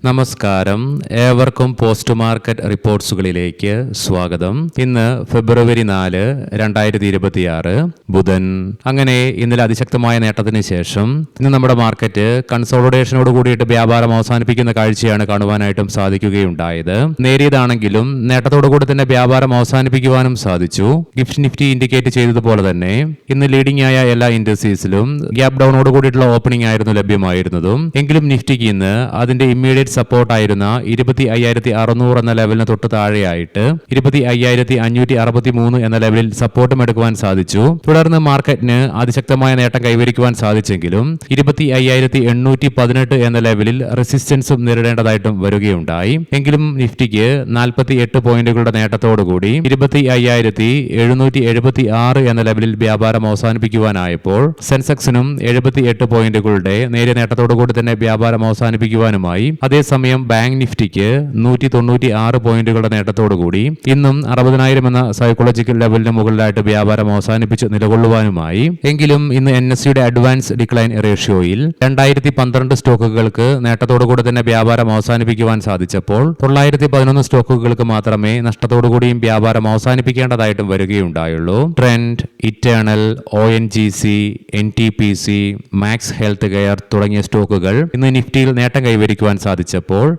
നമസ്കാരം, ഏവർക്കും post market റിപ്പോർട്ട്സുകളിലേക്ക് സ്വാഗതം. ഇന്ന് ഫെബ്രുവരി 4, 2026 ബുധൻ. അങ്ങനെ ഇന്നലെ അതിശക്തമായ നേട്ടത്തിന് ശേഷം ഇന്ന് നമ്മുടെ മാർക്കറ്റ് കൺസോളിഡേഷനോട് കൂടിയിട്ട് വ്യാപാരം അവസാനിപ്പിക്കുന്ന കാഴ്ചയാണ് കാണുവാനായിട്ടും സാധിക്കുകയുണ്ടായത്. നേരിയതാണെങ്കിലും നേട്ടത്തോടു കൂടി തന്നെ വ്യാപാരം അവസാനിപ്പിക്കുവാനും സാധിച്ചു. നിഫ്റ്റി ഇൻഡിക്കേറ്റ് ചെയ്തതുപോലെ തന്നെ ഇന്ന് ലീഡിംഗ് ആയ എല്ലാ ഇൻഡസ്ട്രീസിലും ഗ്യാപ് ഡൗണോട് കൂടിയിട്ടുള്ള ഓപ്പണിംഗ് ആയിരുന്നു ലഭ്യമായിരുന്നതും. എങ്കിലും നിഫ്റ്റിക്ക് ഇന്ന് അതിന്റെ ഇമ്മീഡിയറ്റ് സപ്പോർട്ടായിരുന്ന 25,600 എന്ന ലെവലിന് തൊട്ട് താഴെയായിട്ട് 25,563 എന്ന ലെവലിൽ സപ്പോർട്ടും എടുക്കുവാൻ സാധിച്ചു. തുടർന്ന് മാർക്കറ്റിന് അതിശക്തമായ നേട്ടം കൈവരിക്കുവാൻ സാധിച്ചെങ്കിലും 25,818 എന്ന ലെവലിൽ റെസിസ്റ്റൻസും നേരിടേണ്ടതായിട്ടും വരികയുണ്ടായി. എങ്കിലും നിഫ്റ്റിക്ക് 48 പോയിന്റുകളുടെ നേട്ടത്തോടുകൂടി 25,776 എന്ന ലെവലിൽ വ്യാപാരം അവസാനിപ്പിക്കുവാനായപ്പോൾ സെൻസെക്സിനും 78 പോയിന്റുകളുടെ നേരിയ നേട്ടത്തോടുകൂടി തന്നെ വ്യാപാരം അവസാനിപ്പിക്കുവാനുമായി. അതേസമയം ബാങ്ക് നിഫ്റ്റിക്ക് 196 പോയിന്റുകളുടെ നേട്ടത്തോടുകൂടി ഇന്നും 60,000 എന്ന സൈക്കോളജിക്കൽ ലെവലിന് മുകളിലായിട്ട് വ്യാപാരം അവസാനിപ്പിച്ച് നിലകൊള്ളുവാനുമായി. എങ്കിലും ഇന്ന് NSEയുടെ അഡ്വാൻസ് ഡിക്ലൈൻ റേഷ്യോയിൽ 2012 സ്റ്റോക്കുകൾക്ക് നേട്ടത്തോടുകൂടി തന്നെ വ്യാപാരം അവസാനിപ്പിക്കുവാൻ സാധിച്ചപ്പോൾ 911 സ്റ്റോക്കുകൾക്ക് മാത്രമേ നഷ്ടത്തോടുകൂടിയും വ്യാപാരം അവസാനിപ്പിക്കേണ്ടതായിട്ടും വരികയുണ്ടായുള്ളൂ. Trent, Eternal, ONGC, NTPC, Max Healthcare തുടങ്ങിയ സ്റ്റോക്കുകൾ ഇന്ന് നിഫ്റ്റിയിൽ നേട്ടം കൈവരിക്കുവാൻ സാധിച്ചപ്പോൾ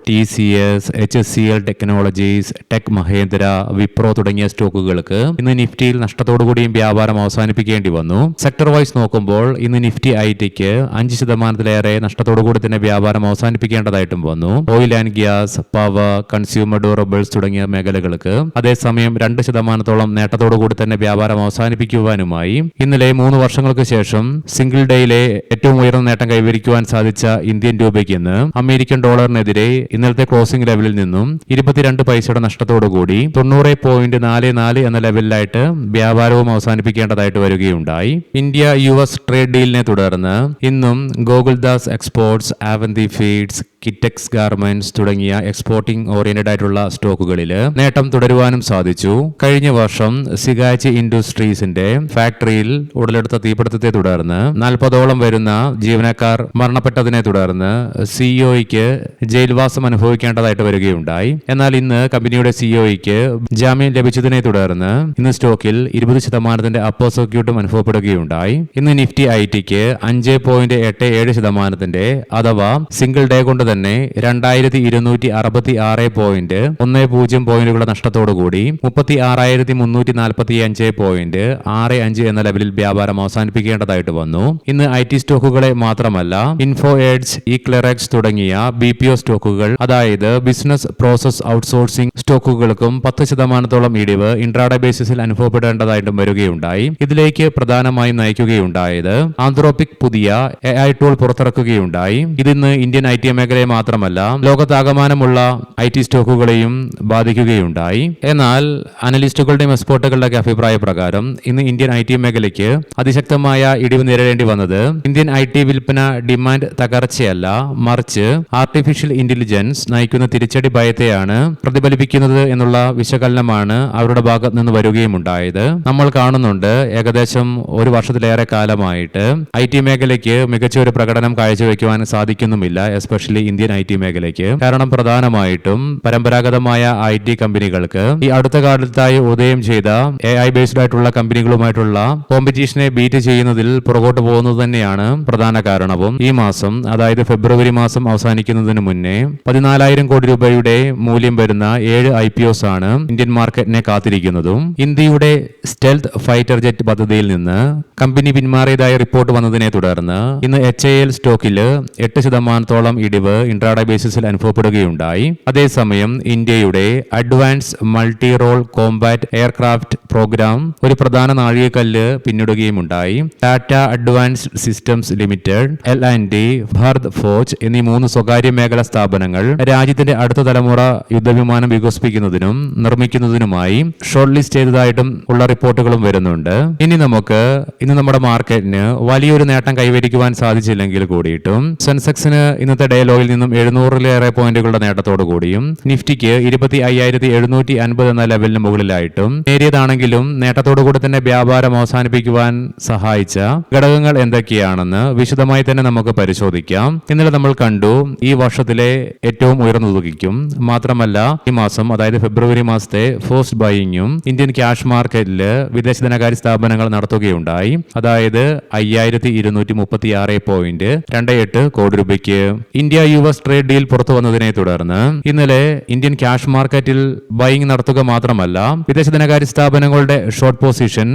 TCS, HCL Technologies, Tech Mahindra, Wipro തുടങ്ങിയ സ്റ്റോക്കുകൾക്ക് ഇന്ന് നിഫ്റ്റിയിൽ നഷ്ടത്തോടുകൂടിയും വ്യാപാരം അവസാനിപ്പിക്കേണ്ടി വന്നു. സെക്ടർ വൈസ് നോക്കുമ്പോൾ ഇന്ന് നിഫ്റ്റി ITക്ക് 5% നഷ്ടത്തോടുകൂടി തന്നെ വ്യാപാരം അവസാനിപ്പിക്കേണ്ടതായിട്ടും വന്നു. Oil and gas, power, consumer durables തുടങ്ങിയ മേഖലകൾക്ക് അതേസമയം 2% നേട്ടത്തോടുകൂടി തന്നെ വ്യാപാരം അവസാനിപ്പിക്കുവാനുമായി. ഇന്നലെ 3 വർഷങ്ങൾക്ക് ശേഷം സിംഗിൾ ഡേയിലെ ഏറ്റവും ഉയർന്ന നേട്ടം കൈവരിക്കുവാൻ സാധിച്ച ഇന്ത്യൻ രൂപയ്ക്ക് ഇന്ന് അമേരിക്കൻ ഡോളറിനെതിരെ ഇന്നലത്തെ ക്ലോസിംഗ് ലെവലിൽ നിന്നും 22 പൈസയുടെ നഷ്ടത്തോടുകൂടി 90.44 എന്ന ലെവലിലായിട്ട് വ്യാപാരവും അവസാനിപ്പിക്കേണ്ടതായിട്ട് വരികയുണ്ടായി. ഇന്ത്യ US ട്രേഡ് ഡീലിനെ തുടർന്ന് ഇന്നും Gokaldas Exports, Avanti Feeds, Kitex Garments തുടങ്ങിയ എക്സ്പോർട്ടിംഗ് ഓറിയന്റഡ് ആയിട്ടുള്ള സ്റ്റോക്കുകളിൽ നേട്ടം തുടരുവാനും സാധിച്ചു. കഴിഞ്ഞ വർഷം സിഗാച്ചി ഇൻഡസ്ട്രീസിന്റെ ഫാക്ടറിയിൽ ഉടലെടുത്ത തീപിടുത്തത്തെ തുടർന്ന് 40ഓളം വരുന്ന ജീവനക്കാർ മരണപ്പെട്ടതിനെ തുടർന്ന് സിഇഒയ്ക്ക് ജയിൽവാസം അനുഭവിക്കേണ്ടതായിട്ട് വരികയുണ്ടായി. എന്നാൽ ഇന്ന് കമ്പനിയുടെ സിഇഒയ്ക്ക് ജാമ്യം ലഭിച്ചതിനെ തുടർന്ന് ഇന്ന് സ്റ്റോക്കിൽ 20% അപ്പർ സർക്യൂട്ടും അനുഭവപ്പെടുകയുണ്ടായി. ഇന്ന് നിഫ്റ്റി ITക്ക് 5.87% അഥവാ സിംഗിൾ ഡേ കൊണ്ട് തന്നെ 2266 പോയിന്റ് 10 പോയിന്റുകളുടെ നഷ്ടത്തോടുകൂടി 36,345.65 എന്ന ലെവലിൽ വ്യാപാരം അവസാനിപ്പിക്കേണ്ടതായിട്ട് വന്നു. ഇന്ന് IT സ്റ്റോക്കുകളെ മാത്രമല്ല ഇൻഫോ എഡ്ജ്, ഇക്ലെറക്സ് തുടങ്ങിയ BPO സ്റ്റോക്കുകൾ, അതായത് ബിസിനസ് പ്രോസസ് ഔട്ട്സോഴ്സിംഗ് സ്റ്റോക്കുകൾക്കും 10% ഇടിവ് ഇൻട്രാഡേ ബേസിസിൽ അനുഭവപ്പെടേണ്ടതായിട്ടും വരികയുണ്ടായി. ഇതിലേക്ക് പ്രധാനമായും നയിക്കുകയുണ്ടായത് ആന്ത്രോപിക് പുതിയ AI ടൂൾ പുറത്തിറക്കുകയുണ്ടായി. ഇതിന്ന് ഇന്ത്യൻ IT മേഖലയെ മാത്രമല്ല ലോകത്താകമാനമുള്ള IT സ്റ്റോക്കുകളെയും ബാധിക്കുകയുണ്ടായി. എന്നാൽ അനലിസ്റ്റുകളുടെയും എക്സ്പേർട്ടുകളുടെ അഭിപ്രായ പ്രകാരം ഇന്ന് ഇന്ത്യൻ IT മേഖലയ്ക്ക് അതിശക്തമായ ഇടിവ് നേരിടേണ്ടി വന്നത് ഇന്ത്യൻ IT വിൽപ്പന ഡിമാൻഡ് തകർച്ചയല്ല, മറിച്ച് ആർട്ടിഫിഷ്യൽ ഇന്റലിജൻസ് നയിക്കുന്ന തിരിച്ചടി ഭയത്തെയാണ് പ്രതിഫലിപ്പിക്കുന്നത് എന്നുള്ള വിശകലനമാണ് അവരുടെ ഭാഗത്ത് നിന്ന് വരികയുമുണ്ടായത്. നമ്മൾ കാണുന്നുണ്ട്, ഏകദേശം 1 വർഷത്തിലേറെ കാലമായിട്ട് IT മേഖലയ്ക്ക് മികച്ച ഒരു പ്രകടനം കാഴ്ചവെക്കുവാൻ സാധിക്കുന്നുമില്ല, എസ്പെഷ്യലി ഇന്ത്യൻ IT മേഖലയ്ക്ക്. കാരണം പ്രധാനമായിട്ടും പരമ്പരാഗതമായ IT കമ്പനികൾക്ക് ഈ അടുത്ത കാലത്തായി ഉദയം ചെയ്ത AI ബേസ്ഡ് ആയിട്ടുള്ള കമ്പനികളുമായിട്ടുള്ള കോമ്പറ്റീഷനെ ബീറ്റ് ചെയ്യുന്നതിൽ പുറകോട്ട് പോകുന്നത് തന്നെയാണ് പ്രധാന കാരണവും. ഈ മാസം, അതായത് ഫെബ്രുവരി മാസം അവസാനിക്കുന്നതിന് മുന്നേ 14,000 കോടി രൂപയുടെ മൂല്യം വരുന്ന 7 IPOs ആണ് ഇന്ത്യൻ മാർക്കറ്റിനെ കാത്തിരിക്കുന്നതും. ഇന്ത്യയുടെ സ്റ്റെൽത്ത് ഫൈറ്റർ ജെറ്റ് പദ്ധതിയിൽ നിന്ന് കമ്പനി പിന്മാറിയതായി റിപ്പോർട്ട് വന്നതിനെ തുടർന്ന് ഇന്ന് HAL സ്റ്റോക്കിൽ 8% ഇടിവ് ഇൻട്രാഡേ ബേസിസിൽ അനുഭവപ്പെടുകയുണ്ടായി. അതേസമയം ഇന്ത്യയുടെ advance multi role combat aircraft programme ഒരു പ്രധാന നാഴികക്കല്ല് പിന്നിടുകയുമുണ്ടായി. Tata advanced systems limited, L&T, Bharat Forge എന്നീ 3 സ്വകാര്യ മേഖലാ സ്ഥാപനങ്ങൾ രാജ്യത്തിന്റെ അടുത്ത തലമുറ യുദ്ധവിമാനം വികസിപ്പിക്കുന്നതിനും നിർമ്മിക്കുന്നതിനുമായി ഷോർട്ട് ലിസ്റ്റ് ചെയ്തതായിട്ടും ഉള്ള റിപ്പോർട്ടുകളും വരുന്നുണ്ട്. ഇനി നമുക്ക് ഇന്ന് നമ്മുടെ മാർക്കറ്റിന് വലിയൊരു നേട്ടം കൈവരിക്കുവാൻ സാധിച്ചില്ലെങ്കിൽ കൂടിയിട്ടും സെൻസെക്സിന് ഇന്നത്തെ ഡേ ലോയിൽ നിന്നും 700-ലേറെ പോയിന്റുകളുടെ നേട്ടത്തോടു കൂടിയും നിഫ്റ്റിക്ക് 25,750 എന്ന ലെവലിന് മുകളിലായിട്ടും നേരിയതാണെങ്കിൽ ആണെങ്കിലും നേട്ടത്തോടുകൂടി തന്നെ വ്യാപാരം അവസാനിപ്പിക്കുവാൻ സഹായിച്ച ഘടകങ്ങൾ എന്തൊക്കെയാണെന്ന് വിശദമായി തന്നെ നമുക്ക് പരിശോധിക്കാം. ഇന്നലെ നമ്മൾ കണ്ടു ഈ വർഷത്തിലെ ഏറ്റവും ഉയർന്ന തുകയ്ക്കും മാത്രമല്ല ഈ മാസം അതായത് ഫെബ്രുവരി മാസത്തെ ഫസ്റ്റ് ബൈയിങ്ങും ഇന്ത്യൻ ക്യാഷ് മാർക്കറ്റിൽ വിദേശ ധനകാര്യ സ്ഥാപനങ്ങൾ നടത്തുകയുണ്ടായി. അതായത് 5236.28 കോടി രൂപയ്ക്ക്. ഇന്ത്യ US ട്രേഡ് ഡീൽ പുറത്തു വന്നതിനെ തുടർന്ന് ഇന്നലെ ഇന്ത്യൻ ക്യാഷ് മാർക്കറ്റിൽ ബൈയിങ് നടത്തുക മാത്രമല്ല വിദേശ ധനകാര്യ സ്ഥാപനങ്ങളുടെ ഷോർട്ട് പൊസിഷൻ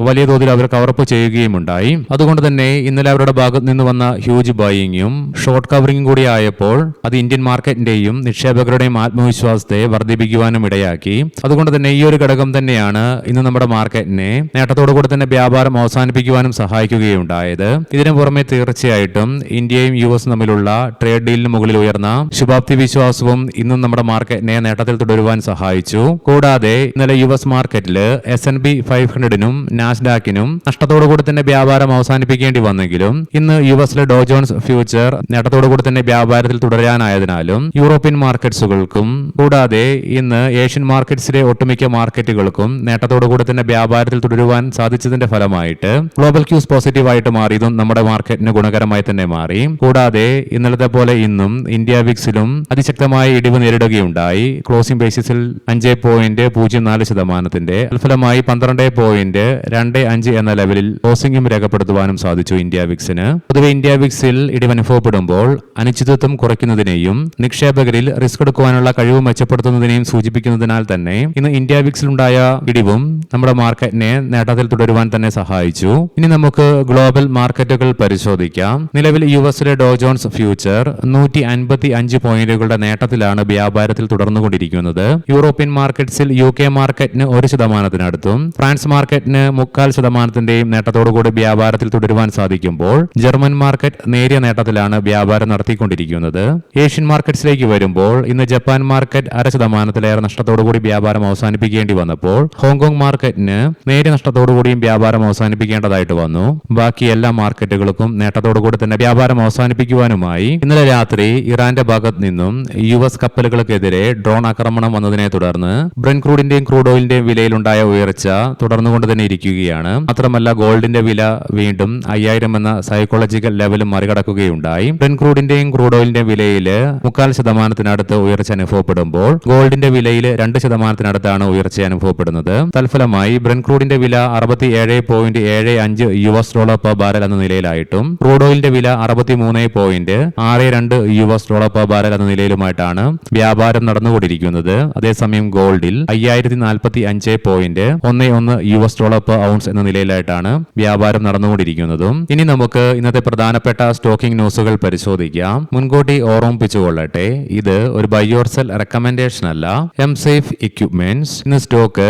വലിയ തോതിൽ അവർ കവറപ്പ് ചെയ്യുകയുമുണ്ടായി. അതുകൊണ്ട് തന്നെ ഇന്നലെ അവരുടെ ഭാഗത്ത് നിന്ന് വന്ന ഹ്യൂജ് ബൈയിങ്ങും ഷോർട്ട് കവറിംഗും കൂടി ആയപ്പോൾ അത് ഇന്ത്യൻ മാർക്കറ്റിന്റെയും നിക്ഷേപകരുടെയും ആത്മവിശ്വാസത്തെ വർദ്ധിപ്പിക്കുവാനും ഇടയാക്കി. അതുകൊണ്ട് തന്നെ ഈ ഒരു ഘടകം തന്നെയാണ് ഇന്ന് നമ്മുടെ മാർക്കറ്റിനെ നേട്ടത്തോടുകൂടി തന്നെ വ്യാപാരം അവസാനിപ്പിക്കുവാനും സഹായിക്കുകയുണ്ടായത്. ഇതിനു പുറമെ തീർച്ചയായിട്ടും ഇന്ത്യയും US തമ്മിലുള്ള ട്രേഡ് ഡീലിന് മുകളിൽ ഉയർന്ന ശുഭാപ്തി വിശ്വാസവും ഇന്നും നമ്മുടെ മാർക്കറ്റിനെ നേട്ടത്തിൽ തുടരുവാൻ സഹായിച്ചു. കൂടാതെ ഇന്നലെ US മാർക്കറ്റിൽ S&P 500നും നാസ്ഡാക്കിനും നഷ്ടത്തോടുകൂടി തന്നെ വ്യാപാരം അവസാനിപ്പിക്കേണ്ടി വന്നെങ്കിലും ഇന്ന് US ഡോ ജോൺസ് ഫ്യൂച്ചർ നേട്ടത്തോടുകൂടി തന്നെ വ്യാപാരത്തിൽ തുടരാനായതിനാലും യൂറോപ്യൻ മാർക്കറ്റ്സുകൾക്കും കൂടാതെ ഇന്ന് ഏഷ്യൻ മാർക്കറ്റ്സിലെ ഒട്ടുമിക്ക മാർക്കറ്റുകൾക്കും നേട്ടത്തോടുകൂടി തന്നെ വ്യാപാരത്തിൽ തുടരുവാൻ സാധിച്ചതിന്റെ ഫലമായിട്ട് ഗ്ലോബൽ ക്യൂസ് പോസിറ്റീവായിട്ട് മാറിയതും നമ്മുടെ മാർക്കറ്റിന് ഗുണകരമായി തന്നെ മാറി. കൂടാതെ ഇന്നലത്തെ പോലെ ഇന്നും ഇന്ത്യ വിക്സിലും അതിശക്തമായ ഇടിവ് നേരിടുകയുണ്ടായി. ക്ലോസിംഗ് ബേസിസിൽ 5.04% ഫലമായി 12.25 എന്ന ലെവലിൽ ക്ലോസിംഗും രേഖപ്പെടുത്തുവാനും സാധിച്ചു ഇന്ത്യ വിക്സിന്. പൊതുവെ ഇന്ത്യ വിക്സിൽ ഇടിവ് അനുഭവപ്പെടുമ്പോൾ അനിശ്ചിതത്വം കുറയ്ക്കുന്നതിനെയും നിക്ഷേപകരിൽ റിസ്ക് എടുക്കുവാനുള്ള കഴിവ് മെച്ചപ്പെടുത്തുന്നതിനെയും സൂചിപ്പിക്കുന്നതിനാൽ തന്നെ ഇന്ന് ഇന്ത്യ വിക്സിലുണ്ടായ ഇടിവും നമ്മുടെ മാർക്കറ്റിനെ നേട്ടത്തിൽ തുടരുവാൻ തന്നെ സഹായിച്ചു. ഇനി നമുക്ക് ഗ്ലോബൽ മാർക്കറ്റുകൾ പരിശോധിക്കാം. നിലവിൽ US ഡോ ജോൺസ് ഫ്യൂച്ചർ 155 പോയിന്റുകളുടെ നേട്ടത്തിലാണ് വ്യാപാരത്തിൽ തുടർന്നുകൊണ്ടിരിക്കുന്നത്. യൂറോപ്യൻ മാർക്കറ്റ്സിൽ UK മാർക്കറ്റിന് 1%-അടുത്തും ഫ്രാൻസ് മാർക്കറ്റിന് 0.25%-യും നേട്ടത്തോടുകൂടി വ്യാപാരത്തിൽ തുടരുവാൻ സാധിക്കുമ്പോൾ ജർമ്മൻ മാർക്കറ്റ് നേരിയ നേട്ടത്തിലാണ് വ്യാപാരം നടത്തിക്കൊണ്ടിരിക്കുന്നത്. ഏഷ്യൻ മാർക്കറ്റ്സിലേക്ക് വരുമ്പോൾ ഇന്ന് ജപ്പാൻ മാർക്കറ്റ് 0.5%-ലേറെ നഷ്ടത്തോടുകൂടി വ്യാപാരം അവസാനിപ്പിക്കേണ്ടി വന്നപ്പോൾ ഹോങ്കോങ് മാർക്കറ്റിന് നേരിയ നഷ്ടത്തോടുകൂടിയും വ്യാപാരം അവസാനിപ്പിക്കേണ്ടതായിട്ട് വന്നു. ബാക്കി എല്ലാ മാർക്കറ്റുകൾക്കും നേട്ടത്തോടുകൂടി തന്നെ വ്യാപാരം അവസാനിപ്പിക്കുവാനുമായി ഇന്നലെ രാത്രി ഇറാന്റെ ഭാഗത്ത് നിന്നും US കപ്പലുകൾക്കെതിരെ ഡ്രോൺ ആക്രമണം വന്നതിനെ തുടർന്ന് ബ്രെന്റ് ക്രൂഡിന്റെയും ക്രൂഡ് ഓയിലിന്റെയും വിലയിലുണ്ടായ ഉയർച്ച തുടർന്നുകൊണ്ട് തന്നെ ഇരിക്കുകയാണ്. മാത്രമല്ല ഗോൾഡിന്റെ വില വീണ്ടും 5000 എന്ന സൈക്കോളജിക്കൽ ലെവലും മറികടക്കുകയുണ്ടായി. ബ്രെന്റ് ക്രൂഡിന്റെയും ക്രൂഡ് ഓയിലിന്റെയും വിലയിൽ 0.25% ഉയർച്ച അനുഭവപ്പെടുമ്പോൾ ഗോൾഡിന്റെ വിലയിൽ 2%-അടുത്താണ് ഉയർച്ച അനുഭവപ്പെടുന്നത്. തൽഫലമായി ബ്രെന്റ് ക്രൂഡിന്റെ വില $67.75 പെർ ബാരൽ എന്ന നിലയിലായിട്ടും ക്രൂഡ് ഓയിലിന്റെ വില $63.62 പെർ ബാരൽ എന്ന നിലയിലുമായിട്ടാണ് വ്യാപാരം നടന്നുകൊണ്ടിരിക്കുന്നത്. അതേസമയം ഗോൾഡിൽ $5045.11 പെർ ഔൺസ് എന്ന നിലയിലായിട്ടാണ് വ്യാപാരം നടന്നുകൊണ്ടിരിക്കുന്നതും. ഇനി നമുക്ക് ഇന്നത്തെ പ്രധാനപ്പെട്ട സ്റ്റോക്കിംഗ് ന്യൂസുകൾ പരിശോധിക്കാം. മുൻകൂട്ടി ഓർമ്മിപ്പിച്ചുകൊള്ളട്ടെ, ഇത് ഒരു ബൈ ഓർ സെൽ റെക്കമെൻഡേഷൻ അല്ല. എംസേഫ് ഇക്വിപ്മെന്റ്സ് ഇന്ന് സ്റ്റോക്ക്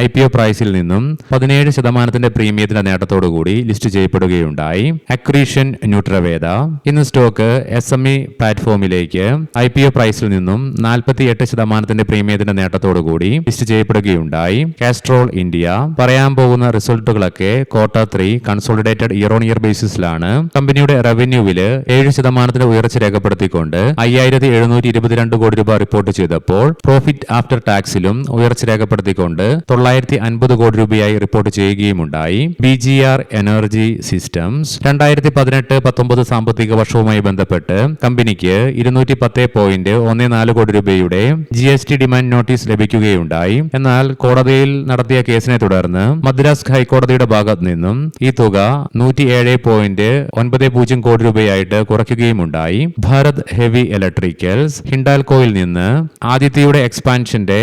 IPO പ്രൈസിൽ നിന്നും 17% പ്രീമിയത്തിന്റെ നേട്ടത്തോടുകൂടി ലിസ്റ്റ് ചെയ്യപ്പെടുകയുണ്ടായി. അക്രീഷൻ ന്യൂട്രവേദ ഇന്ന് സ്റ്റോക്ക് SME പ്ലാറ്റ്ഫോമിലേക്ക് IPO പ്രൈസിൽ നിന്നും 48% പ്രീമിയത്തിന്റെ നേട്ടത്തോടുകൂടി ലിസ്റ്റ് ചെയ്യപ്പെടുകയുണ്ടായി. കാസ്ട്രോൾ ഇന്ത്യ പറയാൻ പോകുന്ന റിസൾട്ടുകളൊക്കെ Q3 consolidated year on year ബേസിസിലാണ്. കമ്പനിയുടെ റവന്യൂവില് 7% ഉയർച്ച രേഖപ്പെടുത്തിക്കൊണ്ട് 5722 കോടി രൂപ റിപ്പോർട്ട് ചെയ്തപ്പോൾ പ്രോഫിറ്റ് ആഫ്റ്റർ ടാക്സിലും ഉയർച്ച രേഖപ്പെടുത്തിക്കൊണ്ട് 950 കോടി രൂപയായി റിപ്പോർട്ട് ചെയ്യുകയുമുണ്ടായി. BGR എനർജി സിസ്റ്റംസ് 2018-19 സാമ്പത്തിക വർഷവുമായി ബന്ധപ്പെട്ട് കമ്പനിക്ക് 210.14 കോടി രൂപയുടെ GST ഡിമാൻഡ് നോട്ടീസ് ലഭിക്കുകയുണ്ടായി. എന്നാൽ കോടതിയിൽ നടത്തിയ കേസിനെ തുടർന്ന് മദ്രാസ് ഹൈക്കോടതിയുടെ ഭാഗത്ത് നിന്നും ഈ തുക 107.90 കോടി രൂപയായിട്ട് കുറയ്ക്കുകയുമുണ്ടായി. ഭാരത് ഹെവി ഇലക്ട്രിക്കൽസ് ഹിൻഡാൽകോയിൽ നിന്ന് ആദിത്യയുടെ എക്സ്പാൻഷന്റെ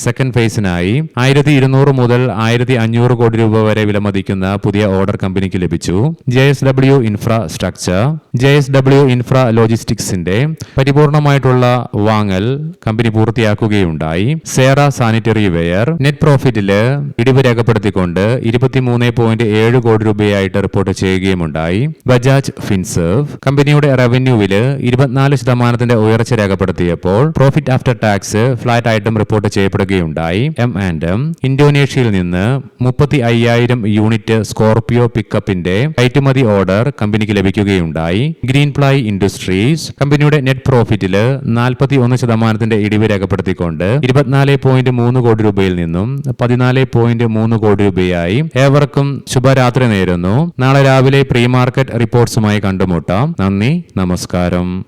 സെക്കൻഡ് ഫേസിനായി 1200 മുതൽ 1500 കോടി രൂപ വരെ വിലമതിക്കുന്ന പുതിയ ഓർഡർ കമ്പനിക്ക് ലഭിച്ചു. JSW ഇൻഫ്രാസ്ട്രക്ചർ JSW ഇൻഫ്രാ ലോജിസ്റ്റിക്സിന്റെ പരിപൂർണമായിട്ടുള്ള വാങ്ങൽ കമ്പനി പൂർത്തിയാക്കുകയുണ്ടായി. സേറ സാനിറ്ററി വെയർ നെറ്റ് പ്രോഫിറ്റില് ഇടിവ് രേഖപ്പെടുത്തിക്കൊണ്ട് 23.7 കോടി രൂപയായിട്ട് റിപ്പോർട്ട് ചെയ്യുകയുമുണ്ടായി. ബജാജ് ഫിൻസർവ് കമ്പനിയുടെ റവന്യൂവില് 24% ഉയർച്ച രേഖപ്പെടുത്തിയപ്പോൾ പ്രോഫിറ്റ് ആഫ്റ്റർ ടാക്സ് ഫ്ലാറ്റ് ആയിട്ടും റിപ്പോർട്ട് ചെയ്യപ്പെടുകയുണ്ടായി. M&M ഇന്തോനേഷ്യയിൽ നിന്ന് 35,000 യൂണിറ്റ് സ്കോർപിയോ പിക്കപ്പിന്റെ കയറ്റുമതി ഓർഡർ കമ്പനിക്ക് ലഭിക്കുകയുണ്ടായി. ഗ്രീൻ പ്ലൈ ഇൻഡസ്ട്രീസ് കമ്പനിയുടെ നെറ്റ് പ്രോഫിറ്റില് 41% ഇടിവ് രേഖപ്പെടുത്തിക്കൊണ്ട് 24.3 കോടി രൂപയിൽ നിന്നും 14.3 കോടി രൂപയായി. ഏവർക്കും ശുഭരാത്രി നേരുന്നു. നാളെ രാവിലെ പ്രീ മാർക്കറ്റ് റിപ്പോർട്ട്സുമായി കണ്ടുമുട്ടാം. നന്ദി, നമസ്കാരം.